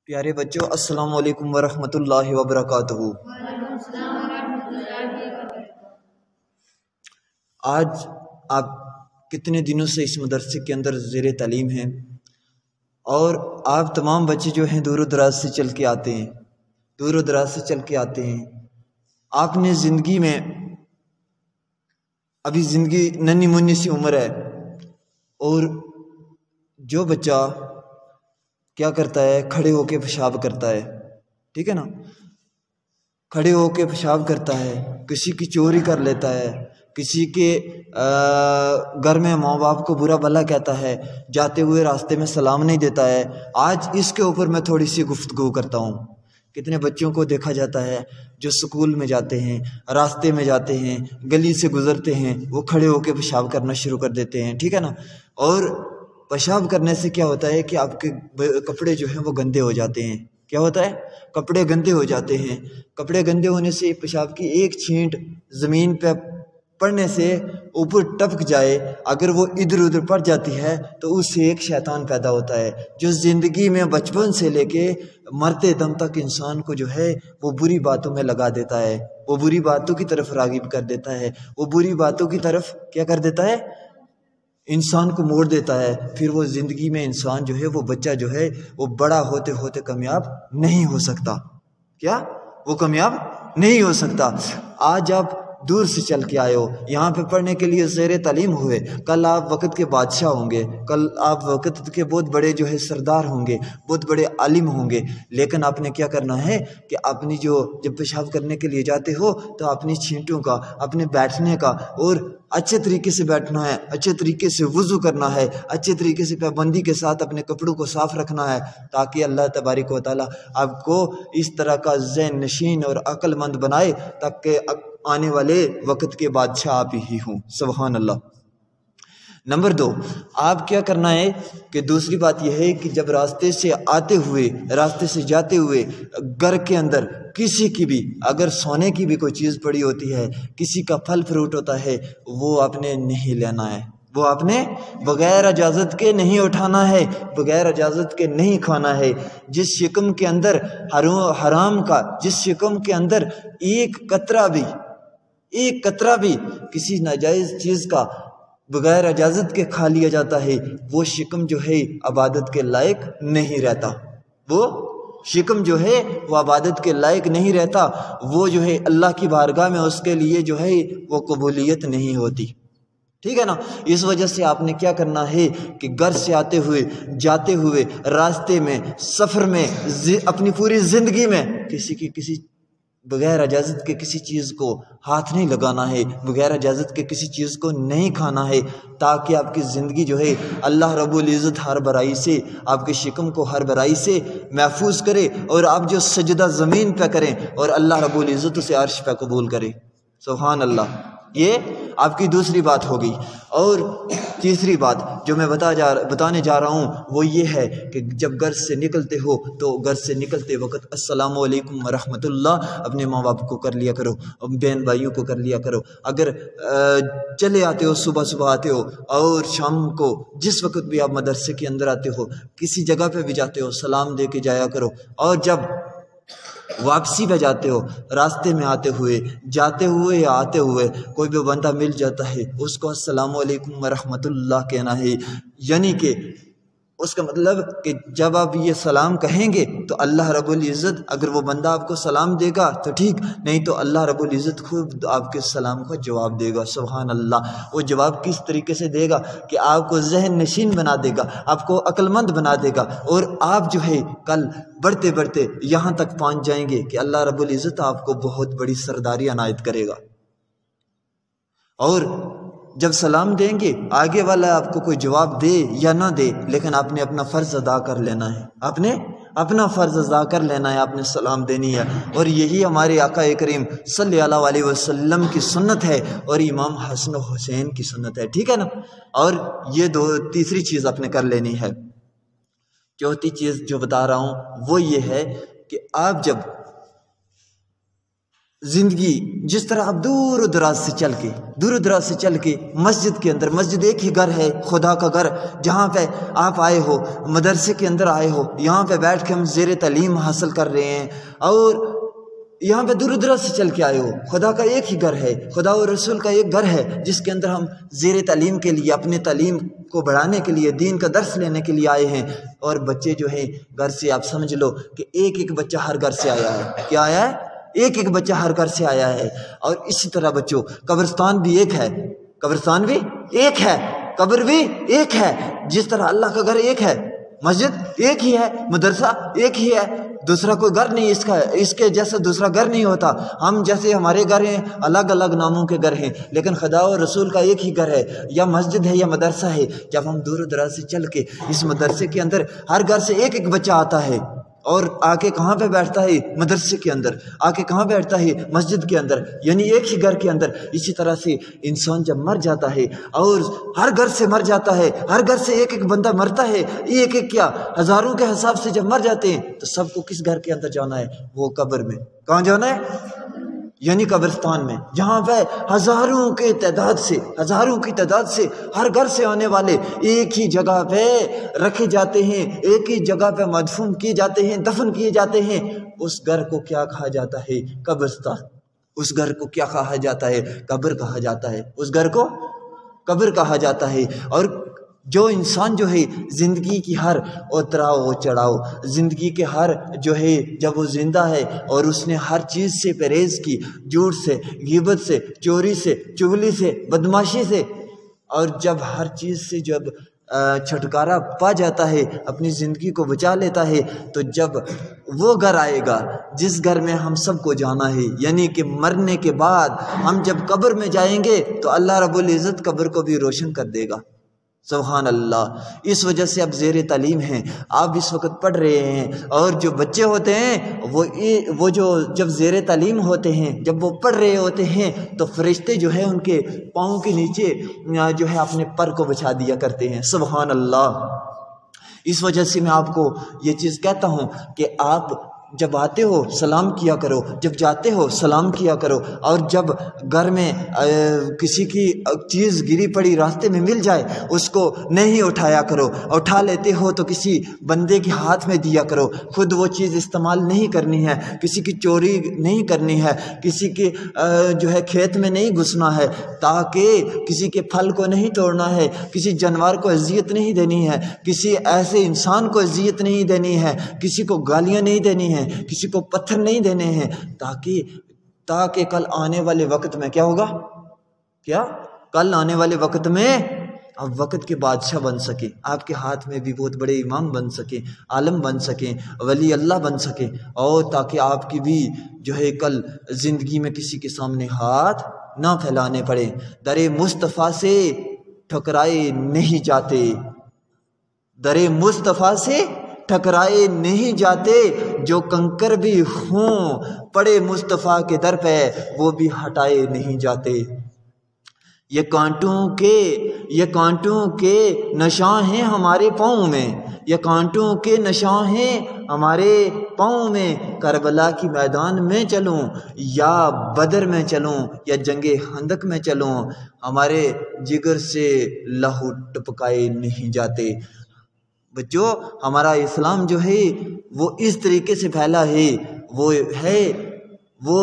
प्यारे बच्चों, अस्सलाम वालेकुम वरहमतुल्लाहि वबरकातुहू। आज आप कितने दिनों से इस मदरसे के अंदर ज़ेरे तालीम हैं और आप तमाम बच्चे जो हैं दूर दराज से चल के आते हैं, दूर दराज से चल के आते हैं। आपने ज़िंदगी में अभी ज़िंदगी नन्ही मुन्नी सी उम्र है और जो बच्चा क्या करता है, खड़े होके पेशाब करता है, ठीक है ना, खड़े होके पेशाब करता है, किसी की चोरी कर लेता है, किसी के घर में माँ बाप को बुरा भला कहता है, जाते हुए रास्ते में सलाम नहीं देता है। आज इसके ऊपर मैं थोड़ी सी गुफ्तगू करता हूँ। कितने बच्चों को देखा जाता है जो स्कूल में जाते हैं, रास्ते में जाते हैं, गली से गुजरते हैं, वो खड़े होके पेशाब करना शुरू कर देते हैं, ठीक है ना। और पेशाब करने से क्या होता है कि आपके कपड़े जो हैं वो गंदे हो जाते हैं। क्या होता है? कपड़े गंदे हो जाते हैं। कपड़े गंदे होने से पेशाब की एक छींट ज़मीन पे पड़ने से ऊपर टपक जाए, अगर वो इधर उधर पड़ जाती है तो उससे एक शैतान पैदा होता है जो ज़िंदगी में बचपन से लेके मरते दम तक इंसान को जो है वो बुरी बातों में लगा देता है, वो बुरी बातों की तरफ राग़िब कर देता है, वो बुरी बातों की तरफ क्या कर देता है, इंसान को मोड़ देता है। फिर वो ज़िंदगी में इंसान जो है, वो बच्चा जो है वो बड़ा होते होते कामयाब नहीं हो सकता। क्या वो कामयाब नहीं हो सकता? आज आप दूर से चल के आए हो, यहाँ पे पढ़ने के लिए ज़ेरे तालीम हुए, कल आप वक़्त के बादशाह होंगे, कल आप वक़्त के बहुत बड़े जो है सरदार होंगे, बहुत बड़े आलिम होंगे। लेकिन आपने क्या करना है कि अपनी जब पेशाब करने के लिए जाते हो तो अपनी छींटों का, अपने बैठने का, और अच्छे तरीके से बैठना है, अच्छे तरीके से वुज़ू करना है, अच्छे तरीके से पाबंदी के साथ अपने कपड़ों को साफ़ रखना है, ताकि अल्लाह तबारक व तआला आपको इस तरह का ज़हन नशीन और अक्लमंद बनाए ताकि आने वाले वक़्त के बादशाह आप ही हों। सुभान अल्लाह। नंबर 2, आप क्या करना है कि दूसरी बात यह है कि जब रास्ते से आते हुए, रास्ते से जाते हुए घर के अंदर किसी की भी अगर सोने की भी कोई चीज़ पड़ी होती है, किसी का फल फ्रूट होता है, वो आपने नहीं लेना है, वो आपने बग़ैर इजाज़त के नहीं उठाना है, बग़ैर इजाज़त के नहीं खाना है। जिस शिकम के अंदर हराम का, जिस शिकम के अंदर एक कतरा भी किसी नाजायज़ चीज़ का बग़ैर इजाज़त के खा लिया जाता है, वो शिकम जो है इबादत के लायक नहीं रहता। वो शिकम जो है वो इबादत के लायक नहीं रहता, वो जो है अल्लाह की बारगाह में उसके लिए जो है वो कबूलियत नहीं होती, ठीक है ना। इस वजह से आपने क्या करना है कि घर से आते हुए, जाते हुए, रास्ते में, सफ़र में, अपनी पूरी ज़िंदगी में किसी बग़ैर इजाज़त के किसी चीज़ को हाथ नहीं लगाना है, बग़ैर इजाज़त के किसी चीज़ को नहीं खाना है, ताकि आपकी ज़िंदगी जो है अल्लाह रब्बुल इज़्ज़त हर बुराई से, आपके शिकम को हर बुराई से महफूज करे और आप जो सजदा ज़मीन पे करें और अल्लाह रब्बुल इज़्ज़त उसे अर्श पे कबूल करे। सुभान अल्लाह। ये आपकी दूसरी बात होगी। और तीसरी बात जो मैं बताने जा रहा हूँ वो ये है कि जब घर से निकलते हो तो घर से निकलते वक्त अस्सलामु अलैकुम व रहमतुल्लाह अपने माँ बाप को कर लिया करो, बहन भाइयों को कर लिया करो। अगर चले आते हो, सुबह सुबह आते हो और शाम को जिस वक्त भी आप मदरसे के अंदर आते हो, किसी जगह पे भी जाते हो, सलाम दे के जाया करो। और जब वापसी पे जाते हो, रास्ते में आते हुए, जाते हुए या आते हुए कोई भी बंदा मिल जाता है, उसको अस्सलामु अलैकुम व रहमतुल्लाह कहना है। यानी कि उसका मतलब कि जब आप ये सलाम कहेंगे तो अल्लाह रब्बुल इज़्ज़त, अगर वो बंदा आपको सलाम देगा तो ठीक, नहीं तो अल्लाह रब्बुल इज़्ज़त खुद आपके सलाम का जवाब देगा। सुभान अल्लाह। वो जवाब किस तरीके से देगा कि आपको ज़हन नशीन बना देगा, आपको अक्लमंद बना देगा, और आप जो है कल बढ़ते बढ़ते यहाँ तक पहुँच जाएंगे कि अल्लाह रब्बुल इज़्ज़त आपको बहुत बड़ी सरदारी अनायत करेगा। और जब सलाम देंगे, आगे वाला आपको कोई जवाब दे या ना दे, लेकिन आपने अपना फ़र्ज़ अदा कर लेना है, आपने अपना फ़र्ज़ अदा कर लेना है, आपने सलाम देनी है। और यही हमारे आका करीम सल्लल्लाहु अलैहि वसल्लम की सुन्नत है और इमाम हसन हुसैन की सुन्नत है, ठीक है ना। और ये तीसरी चीज़ आपने कर लेनी है। चौथी चीज़ जो बता रहा हूँ वो ये है कि आप जब ज़िंदगी जिस तरह आप दूर दराज से चल के मस्जिद के अंदर, मस्जिद एक ही घर है, खुदा का घर, जहाँ पे आप आए हो, मदरसे के अंदर आए हो, यहाँ पे बैठ के हम ज़ेर तालीम हासिल कर रहे हैं, और यहाँ पे दूर दराज से चल के आए हो। खुदा का एक ही घर है, खुदा और रसूल का एक घर है, जिसके अंदर हम ज़ेर तालीम के लिए, अपने तालीम को बढ़ाने के लिए, दीन का दर्स लेने के लिए आए हैं। और बच्चे जो हैं घर से, आप समझ लो कि एक एक बच्चा हर घर से आया है। क्या आया है? एक एक बच्चा हर घर से आया है। और इसी तरह बच्चों, कब्रिस्तान भी एक है, कब्रिस्तान भी एक है, कब्र भी एक है। जिस तरह अल्लाह का घर एक है, मस्जिद एक ही है, मदरसा एक ही है, दूसरा कोई घर नहीं इसके जैसा दूसरा घर नहीं होता। हम जैसे हमारे घर हैं, अलग अलग नामों के घर हैं, लेकिन खुदा और रसूल का एक ही घर है, या मस्जिद है या मदरसा है। जब हम दूर दराज से चल के इस मदरसे के अंदर, हर घर से एक एक बच्चा आता है, और आके कहाँ पे बैठता है? मदरसे के अंदर। आके कहाँ बैठता है? मस्जिद के अंदर, यानी एक ही घर के अंदर। इसी तरह से इंसान जब मर जाता है, और हर घर से मर जाता है, हर घर से एक एक बंदा मरता है, एक एक क्या हजारों के हिसाब से जब मर जाते हैं, तो सबको किस घर के अंदर जाना है? वो कब्र में। कहाँ जाना है? यानी कब्रिस्तान में, जहाँ पे हजारों की तादाद से हर घर से आने वाले एक ही जगह पे रखे जाते हैं, एक ही जगह पे मदफून किए जाते हैं, दफन किए जाते हैं। उस घर को क्या कहा जाता है? कब्रिस्तान। उस घर को क्या कहा जाता है? कब्र कहा जाता है। उस घर को कब्र कहा जाता है। और जो इंसान जो है ज़िंदगी की हर उतराव चढ़ाव, ज़िंदगी के हर जो है, जब वो ज़िंदा है और उसने हर चीज़ से परहेज़ की, झूठ से, ग़ीबत से, चोरी से, चुगली से, बदमाशी से, और जब हर चीज़ से जब छुटकारा पा जाता है, अपनी ज़िंदगी को बचा लेता है, तो जब वो घर आएगा जिस घर में हम सबको जाना है, यानी कि मरने के बाद हम जब कब्र में जाएंगे, तो अल्लाह रब्बुल इज़्ज़त कब्र को भी रोशन कर देगा। सुभान अल्लाह। इस वजह से आप ज़ेर तालीम हैं, आप इस वक्त पढ़ रहे हैं, और जो बच्चे होते हैं वो जो जब ज़ेर तालीम होते हैं, जब वो पढ़ रहे होते हैं, तो फरिश्ते जो है उनके पाँव के नीचे जो है अपने पर को बिछा दिया करते हैं। सुभान अल्लाह। इस वजह से मैं आपको ये चीज़ कहता हूँ कि आप जब आते हो सलाम किया करो, जब जाते हो सलाम किया करो, और जब घर में किसी की चीज़ गिरी पड़ी रास्ते में मिल जाए, उसको नहीं उठाया करो, उठा लेते हो तो किसी बंदे के हाथ में दिया करो। खुद वो चीज़ इस्तेमाल नहीं करनी है, किसी की चोरी नहीं करनी है, किसी के जो है खेत में नहीं घुसना है, ताकि किसी के फल को नहीं तोड़ना है, किसी जानवर को अजियत नहीं देनी है, किसी ऐसे इंसान को अजियत नहीं देनी है, किसी को गालियाँ नहीं देनी है, किसी को पत्थर नहीं देने हैं, ताकि कल आने वाले वक्त में क्या होगा? क्या कल आने वाले वक्त में आप वक्त के बादशाह बन सके, आपके हाथ में भी बहुत बड़े इमाम बन सके, आलम बन सके, वली अल्लाह बन सके, और ताकि आपकी भी जो है कल जिंदगी में किसी के सामने हाथ ना फैलाने पड़े। दरे मुस्तफ़ा से ठकराए नहीं जाते, दरे मुस्तफ़ा से ठकराए नहीं जाते, जो कंकर भी हों पड़े मुस्तफ़ा के दर पे, वो भी हटाए नहीं जाते। ये कांटों के नशां हैं हमारे पाँव में, ये कांटों के नशां हैं हमारे पाँव में। करबला की मैदान में चलूं या बदर में चलूं या जंगे खंदक में चलूं, हमारे जिगर से लहू टपकाए नहीं जाते। बच्चों, हमारा इस्लाम जो है वो इस तरीके से फैला है, वो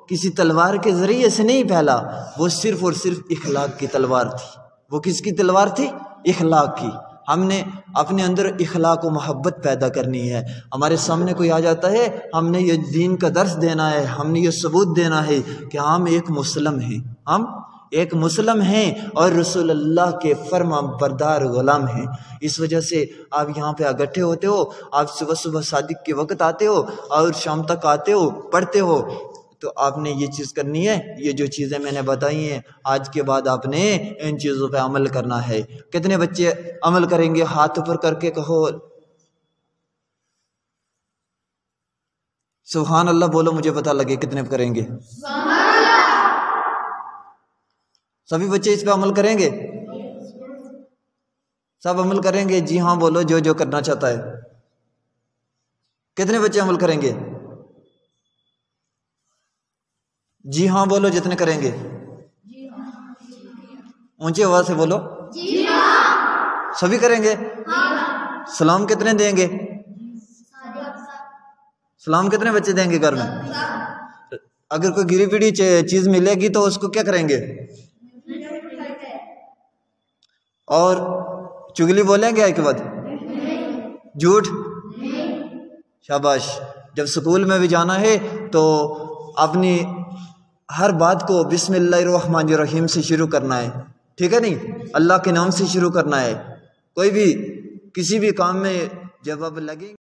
किसी तलवार के ज़रिए से नहीं फैला, वो सिर्फ़ और सिर्फ इखलाक की तलवार थी। वो किसकी तलवार थी? इखलाक की। हमने अपने अंदर इखलाक व मोहब्बत पैदा करनी है। हमारे सामने कोई आ जाता है, हमने ये दीन का दर्स देना है, हमने ये सबूत देना है कि हम एक मुस्लिम हैं, हम एक मुस्लिम हैं और रसूलुल्लाह के फर्मा बरदार गुलाम हैं। इस वजह से आप यहाँ पे इकट्ठे होते हो, आप सुबह सुबह सादिक के वक्त आते हो और शाम तक आते हो, पढ़ते हो, तो आपने ये चीज़ करनी है। ये जो चीज़ें मैंने बताई हैं, आज के बाद आपने इन चीज़ों पे अमल करना है। कितने बच्चे अमल करेंगे? हाथ ऊपर करके कहो सुभान अल्लाह, बोलो मुझे पता लगे कितने करेंगे। सभी बच्चे इस पे अमल करेंगे? सब अमल करेंगे? जी हाँ बोलो, जो जो करना चाहता है। कितने बच्चे अमल करेंगे? जी हाँ बोलो जितने करेंगे, ऊंची आवाज से बोलो। जी हाँ। सभी करेंगे? हाँ। सलाम कितने देंगे? सलाम कितने बच्चे देंगे घर में? अगर कोई गिरी पीड़ी चीज मिलेगी तो उसको क्या करेंगे? और चुगली बोलेंगे एक बाद? झूठ? शाबाश। जब स्कूल में भी जाना है तो अपनी हर बात को बिस्मिल्लाहिर्रहमानिर्रहीम से शुरू करना है, ठीक है नहीं? अल्लाह के नाम से शुरू करना है। कोई भी किसी भी काम में जब आप लगे